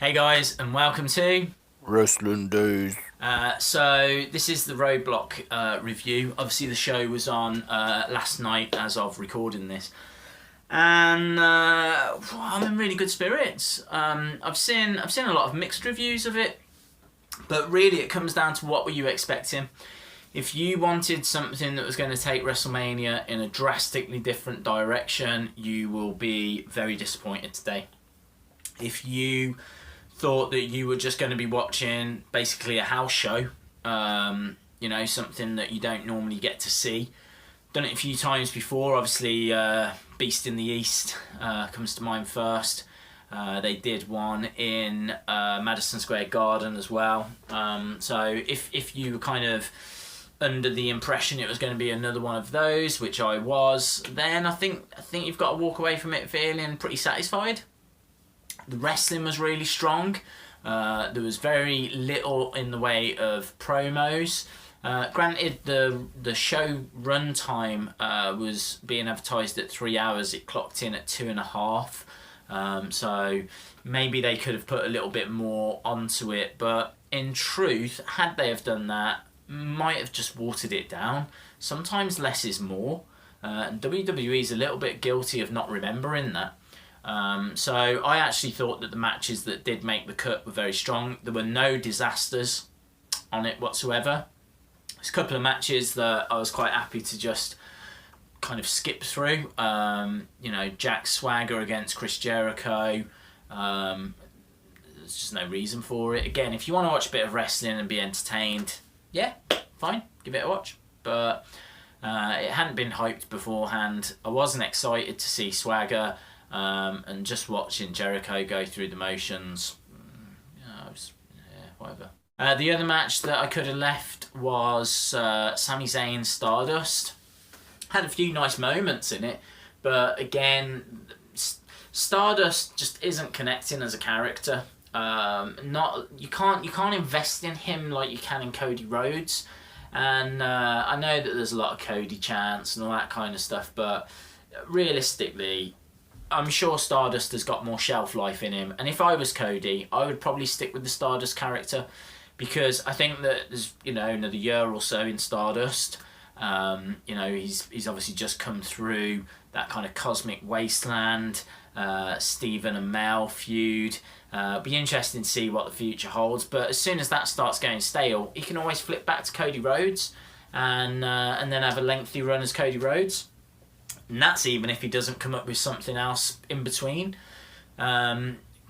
Hey guys, and welcome to Wrestling Days. So this is the RoadBlock review. Obviously, the show was on last night as of recording this, and I'm in really good spirits. I've seen a lot of mixed reviews of it, but really it comes down to what were you expecting. If you wanted something that was going to take WrestleMania in a drastically different direction, you will be very disappointed today. If you thought that you were just going to be watching basically a house show, something that you don't normally get to see. Done it a few times before, obviously Beast in the East comes to mind first. They did one in Madison Square Garden as well. So if you were kind of under the impression it was going to be another one of those, which I was, then I think you've got to walk away from it feeling pretty satisfied. The wrestling was really strong. There was very little in the way of promos. Granted, the show run time was being advertised at 3 hours. It clocked in at 2.5. So maybe they could have put a little bit more onto it. But in truth, had they have done that, might have just watered it down. Sometimes less is more. And WWE is a little bit guilty of not remembering that. So I actually thought that the matches that did make the cut were very strong. There were no disasters on it whatsoever. There's a couple of matches that I was quite happy to just kind of skip through. Jack Swagger against Chris Jericho. There's just no reason for it. Again, if you want to watch a bit of wrestling and be entertained, yeah, fine, give it a watch. But it hadn't been hyped beforehand. I wasn't excited to see Swagger. And just watching Jericho go through the motions, whatever. The other match that I could have left was Sami Zayn Stardust. Had a few nice moments in it, but again, Stardust just isn't connecting as a character. You can't invest in him like you can in Cody Rhodes, and I know that there's a lot of Cody chants and all that kind of stuff, but realistically, I'm sure Stardust has got more shelf life in him. And if I was Cody, I would probably stick with the Stardust character, because I think that there's, another year or so in Stardust. He's obviously just come through that kind of cosmic wasteland, Steven and Mel feud. Be interesting to see what the future holds. But as soon as that starts going stale, he can always flip back to Cody Rhodes and then have a lengthy run as Cody Rhodes. And that's even if he doesn't come up with something else in between.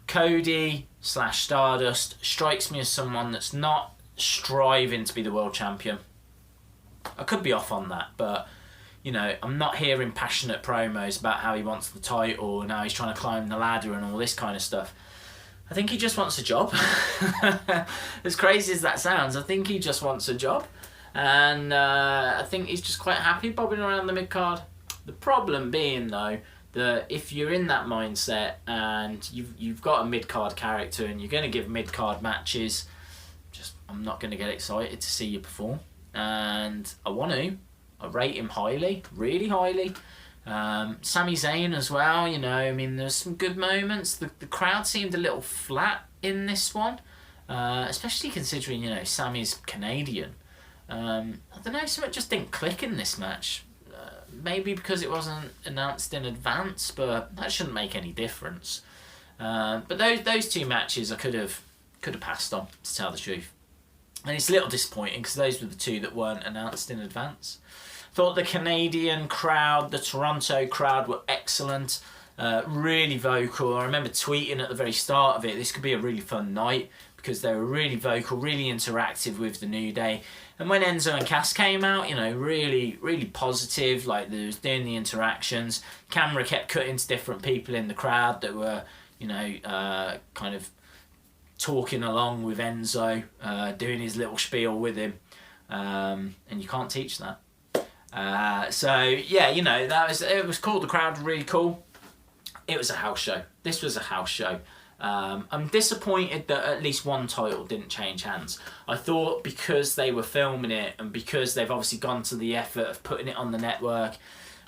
Cody / Stardust strikes me as someone that's not striving to be the world champion. I could be off on that, but I'm not hearing passionate promos about how he wants the title and how he's trying to climb the ladder and all this kind of stuff. I think he just wants a job. As crazy as that sounds, I think he just wants a job. And I think he's just quite happy bobbing around the mid-card. The problem being, though, that if you're in that mindset and you've got a mid-card character and you're going to give mid-card matches, I'm not going to get excited to see you perform. And I rate him highly, really highly. Sami Zayn as well, there's some good moments. The crowd seemed a little flat in this one, especially considering, Sami's Canadian. I don't know, something just didn't click in this match. Maybe because it wasn't announced in advance, but that shouldn't make any difference. But those two matches I could have passed on, to tell the truth. And it's a little disappointing because those were the two that weren't announced in advance. Thought the Canadian crowd, the Toronto crowd were excellent, really vocal. I remember tweeting at the very start of it, this could be a really fun night, because they were really vocal, really interactive with the New Day. And when Enzo and Cass came out, really, really positive, like they was doing the interactions. Camera kept cutting to different people in the crowd that were, kind of talking along with Enzo, doing his little spiel with him. And you can't teach that. It was cool. The crowd were really cool. It was a house show. This was a house show. I'm disappointed that at least one title didn't change hands. I thought because they were filming it and because they've obviously gone to the effort of putting it on the network,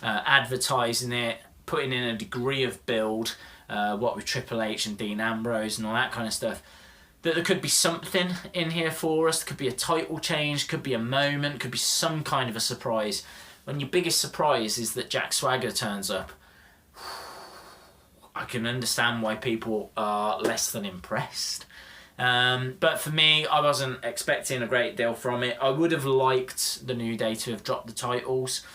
advertising it, putting in a degree of build, what with Triple H and Dean Ambrose and all that kind of stuff, that there could be something in here for us. There could be a title change, could be a moment, could be some kind of a surprise. When your biggest surprise is that Jack Swagger turns up, I can understand why people are less than impressed. But for me, I wasn't expecting a great deal from it. I would have liked the New Day to have dropped the titles,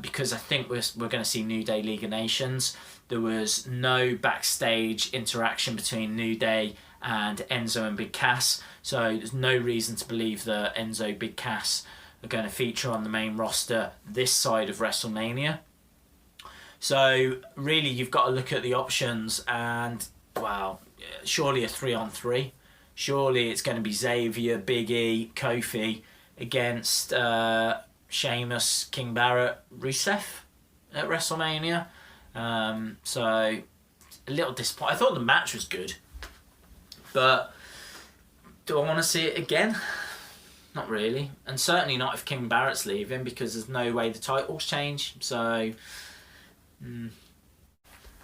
because I think we're going to see New Day League of Nations. There was no backstage interaction between New Day and Enzo and Big Cass, so there's no reason to believe that Enzo, Big Cass are going to feature on the main roster this side of WrestleMania. So really, you've got to look at the options, and wow, surely a 3-on-3. Surely it's going to be Xavier, Big E, Kofi against Sheamus, King Barrett, Rusev at WrestleMania. So a little disappointed. I thought the match was good, but do I want to see it again? Not really, and certainly not if King Barrett's leaving, because there's no way the titles change. So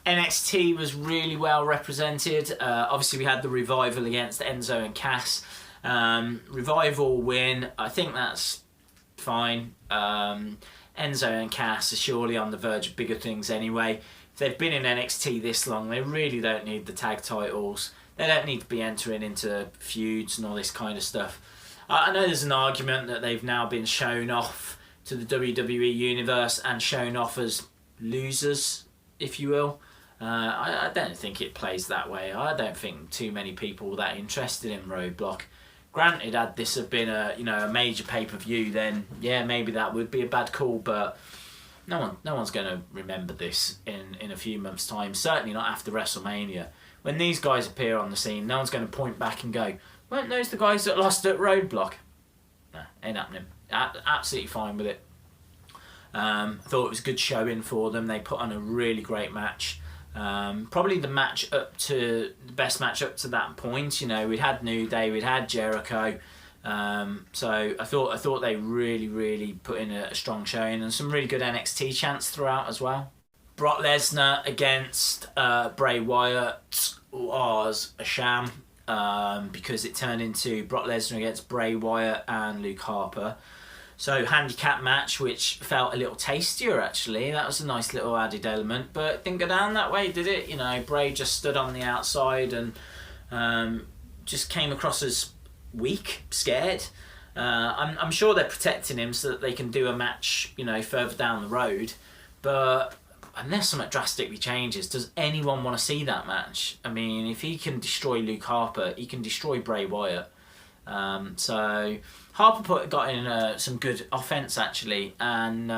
NXT was really well represented. Obviously we had the Revival against Enzo and Cass. Revival win, I think that's fine. Enzo and Cass are surely on the verge of bigger things anyway. If they've been in NXT this long, they really don't need the tag titles. They don't need to be entering into feuds and all this kind of stuff. I know there's an argument that they've now been shown off to the WWE Universe and shown off as losers, if you will. I don't think it plays that way. I don't think too many people were that interested in RoadBlock. Granted, had this have been a major pay-per-view, then yeah, maybe that would be a bad call, but no one's going to remember this in a few months' time. Certainly not after WrestleMania. When these guys appear on the scene, no one's going to point back and go, weren't those the guys that lost at RoadBlock? No, ain't happening. Absolutely fine with it. I thought it was a good showing for them. They put on a really great match. Probably the best match up to that point. We'd had New Day, we'd had Jericho. So I thought they really put in a strong showing, and some really good NXT chants throughout as well. Brock Lesnar against Bray Wyatt was a sham, because it turned into Brock Lesnar against Bray Wyatt and Luke Harper. So handicap match, which felt a little tastier actually. That was a nice little added element, but it didn't go down that way, did it? Bray just stood on the outside and just came across as weak, scared. I'm sure they're protecting him so that they can do a match, further down the road. But unless something drastically changes, does anyone want to see that match? I mean, if he can destroy Luke Harper, he can destroy Bray Wyatt. So Harper got in some good offense actually, and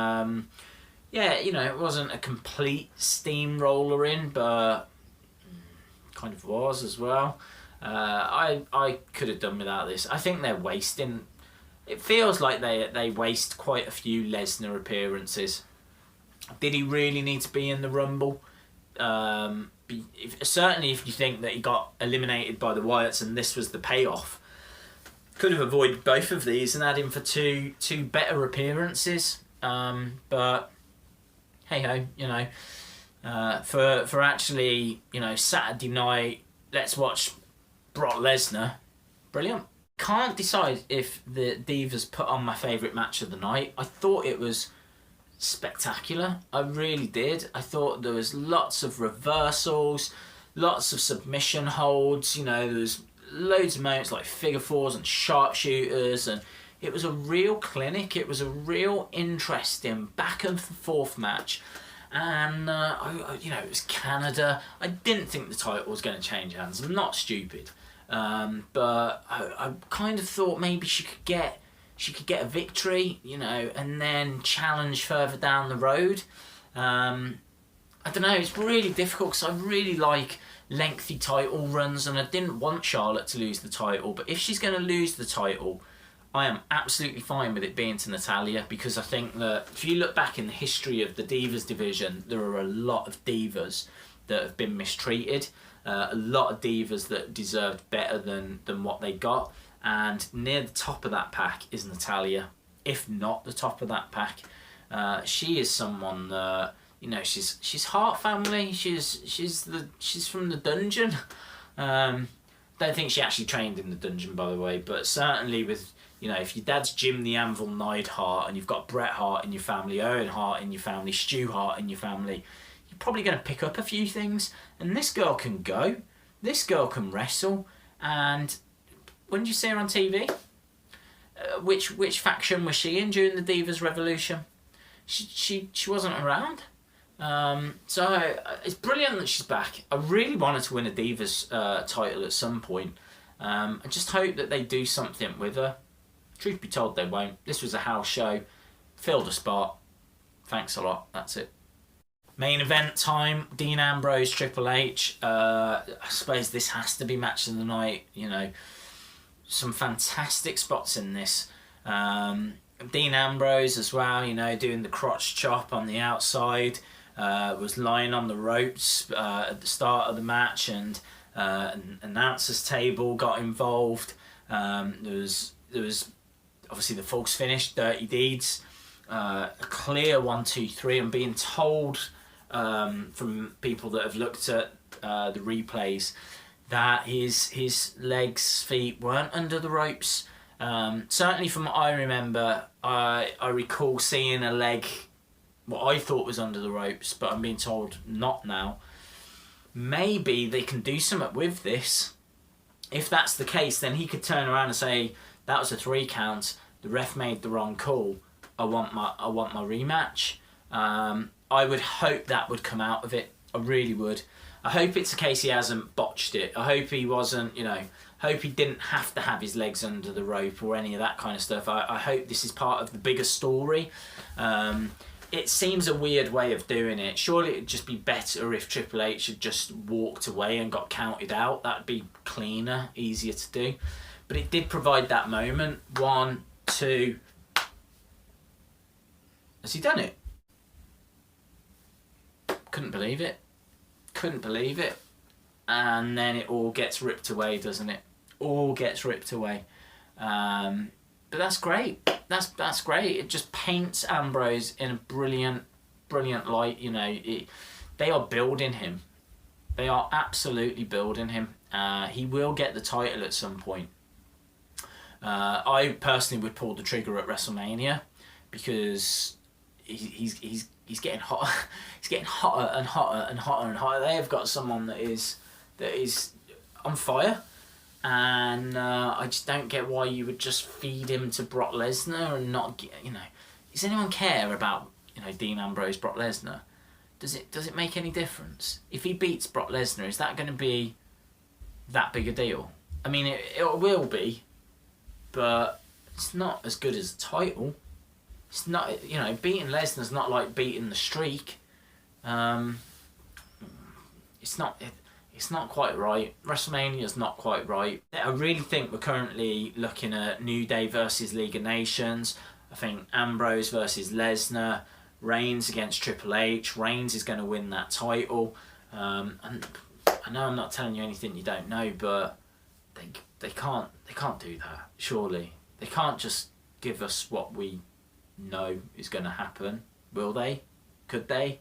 it wasn't a complete steamroller in, but kind of was as well. I could have done without this. I think they're wasting. It feels like they waste quite a few Lesnar appearances. Did he really need to be in the Rumble? Certainly, if you think that he got eliminated by the Wyatts and this was the payoff, could have avoided both of these and had him for two better appearances. But hey ho, for actually Saturday night, let's watch Brock Lesnar. Brilliant. Can't decide if the Divas put on my favourite match of the night. I thought it was spectacular. I really did. I thought there was lots of reversals, lots of submission holds. There was loads of moments like figure fours and sharpshooters, and it was a real clinic. It was a real interesting back and forth match, and it was Canada. I didn't think the title was going to change hands. I'm not stupid, but I kind of thought maybe she could get a victory, and then challenge further down the road. I don't know. It's really difficult because I really like lengthy title runs, and I didn't want Charlotte to lose the title, but if she's going to lose the title, I am absolutely fine with it being to Natalya, because I think that if you look back in the history of the Divas division, there are a lot of Divas that have been mistreated, a lot of Divas that deserved better than what they got, and near the top of that pack is Natalya, if not the top of that pack. She is someone that You know, she's Hart family. She's from the dungeon. Don't think she actually trained in the dungeon, by the way, but certainly with, you know, if your dad's Jim the Anvil Neidhart and you've got Bret Hart in your family, Owen Hart in your family, Stu Hart in your family, you're probably going to pick up a few things. And this girl can go. This girl can wrestle. And when did you see her on TV? Which faction was she in during the Divas Revolution? She wasn't around. So it's brilliant that she's back. I really wanted to win a Divas title at some point. I just hope that they do something with her. Truth be told, they won't. This was a house show. Filled a spot. Thanks a lot. That's it. Main event time. Dean Ambrose, Triple H. I suppose this has to be match of the night. You know, some fantastic spots in this. Dean Ambrose as well, you know, doing the crotch chop on the outside. Was lying on the ropes at the start of the match, and an announcer's table got involved. There was obviously the false finish, Dirty Deeds, a clear 1, 2, 3. I'm being told from people that have looked at the replays that his legs, feet weren't under the ropes. Certainly from what I remember, I recall seeing a leg, what I thought was under the ropes, but I'm being told not now. Maybe they can do something with this. If that's the case, then he could turn around and say, that was a 3 count, the ref made the wrong call, I want my rematch. I would hope that would come out of it. I really would. I hope it's a case he hasn't botched it. I hope he wasn't, you know, hope he didn't have to have his legs under the rope or any of that kind of stuff. I hope this is part of the bigger story. It seems a weird way of doing it. Surely it'd just be better if Triple H had just walked away and got counted out. That'd be cleaner, easier to do. But it did provide that moment. 1, 2. Has he done it? Couldn't believe it. Couldn't believe it. And then it all gets ripped away, doesn't it? All gets ripped away. But that's great. That's great. It just paints Ambrose in a brilliant light. You know, they are building him. They are absolutely building him. He will get the title at some point. I personally would pull the trigger at WrestleMania because he's getting hotter. He's getting hotter and hotter and hotter and hotter. They have got someone that is on fire. And I just don't get why you would just feed him to Brock Lesnar and not get, you know. Does anyone care about, you know, Dean Ambrose, Brock Lesnar? Does it make any difference? If he beats Brock Lesnar, is that going to be that big a deal? I mean, it will be, but it's not as good as a title. It's not, you know, beating Lesnar's not like beating the Streak. It's not quite right. WrestleMania's not quite right. I really think we're currently looking at New Day versus League of Nations. I think Ambrose versus Lesnar. Reigns against Triple H. Reigns is going to win that title. And I know I'm not telling you anything you don't know, but they can't do that. Surely they can't just give us what we know is going to happen. Will they? Could they?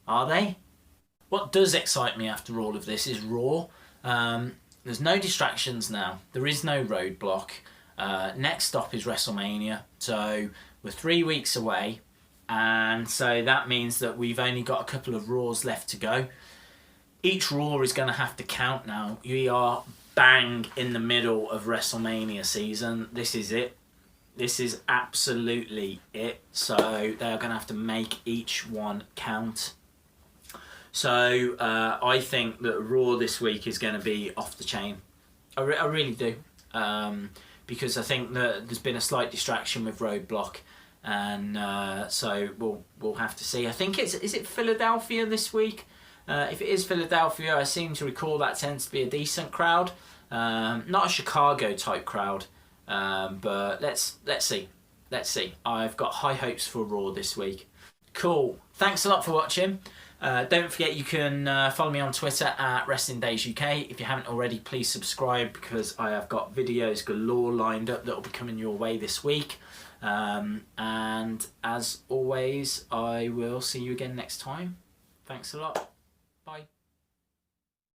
Are they? What does excite me after all of this is Raw. There's no distractions now. There is no roadblock. Next stop is WrestleMania. So we're 3 weeks away. And so that means that we've only got a couple of Raws left to go. Each Raw is going to have to count now. We are bang in the middle of WrestleMania season. This is it. This is absolutely it. So they're going to have to make each one count. So I think that Raw this week is going to be off the chain. I really do. Because I think that there's been a slight distraction with Roadblock. And so we'll have to see. I think is it Philadelphia this week? If it is Philadelphia, I seem to recall that tends to be a decent crowd. Not a Chicago type crowd. But let's see. Let's see. I've got high hopes for Raw this week. Cool. Thanks a lot for watching. Don't forget you can follow me on Twitter at Wrestling Days UK. If you haven't already, please subscribe because I have got videos galore lined up that will be coming your way this week. And as always, I will see you again next time. Thanks a lot.